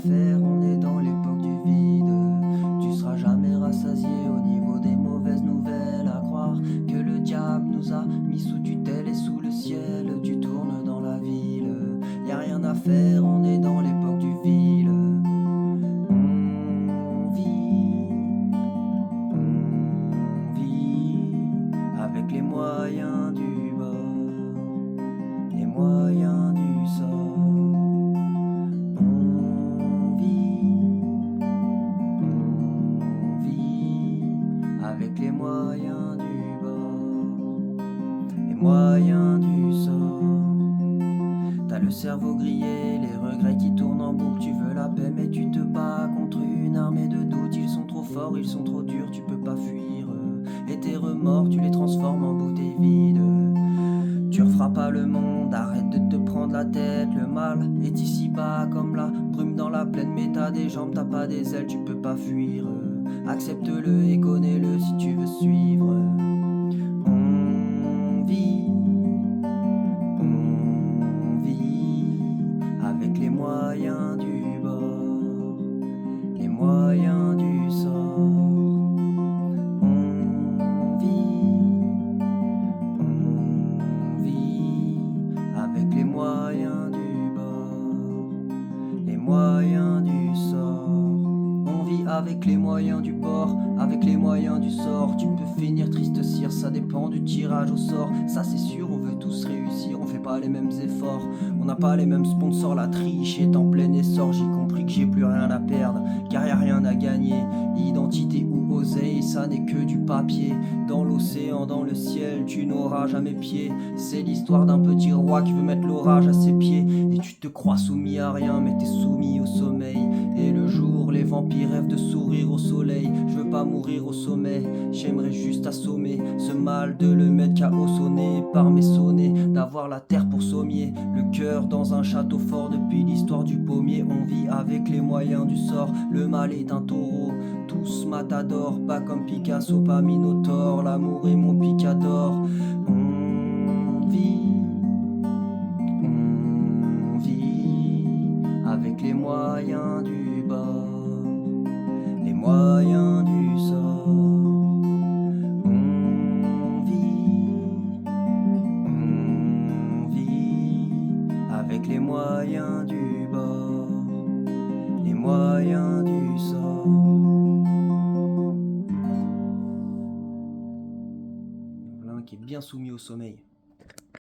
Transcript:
faire, on est dans l'époque du vide. Tu seras jamais rassasié au niveau des mauvaises nouvelles. À croire que le diable nous a mis sous tutelle et sous le ciel. Tu tournes dans la ville, y a rien à faire, on est dans l'époque du vide. On vit avec les moyens du bord, les moyens du sort. On vit avec les moyens du bord, les moyens du sort. T'as le cerveau grillé, les regrets qui tournent en boucle. Tu veux la paix mais tu te bats contre une armée de doutes. Ils sont trop forts, ils sont trop durs, tu peux pas fuir. Et tes remords, tu les transformes en bouteilles vides. Tu referas pas le monde, arrête de te prendre la tête. Le mal est ici bas comme la brume dans la plaine. Mais t'as des jambes, t'as pas des ailes, tu peux pas fuir. Accepte-le et connais-le si tu veux suivre. On vit avec les moyens du bord, les moyens du sort. On vit avec les moyens du bord, les moyens du sort. On vit avec les moyens du bord, avec les moyens du sort. Tu peux finir triste cire, ça dépend du tirage au sort. Ça c'est sûr, on veut tous réussir, on fait pas les mêmes efforts. On n'a pas les mêmes sponsors, la triche est en plein essor. J'ai compris que j'ai plus rien à perdre, car y a rien à gagner. Identité ou oseille, ça n'est que du papier. Dans l'océan, dans le ciel, tu n'auras jamais pied. C'est l'histoire d'un petit roi qui veut mettre l'orage à ses pieds. Et tu te crois soumis à rien, mais t'es soumis au sommeil. Et le jour, les vampires rêvent de sourire au soleil. Je veux pas mourir au sommet, j'aimerais juste assommer ce mal, de le mettre KO, sonné par mes sonnets, d'avoir la terre pour sommier, le cœur dans un château fort. Depuis l'histoire du pommier, on vit avec les moyens du sort. Le mal est un taureau, tous matadors, pas comme Picasso, pas Minotaure. L'amour est mon picador. On vit avec les moyens du bord, les moyens du sort. On vit avec les moyens du bord, les moyens du sort. Voilà un qui est bien soumis au sommeil.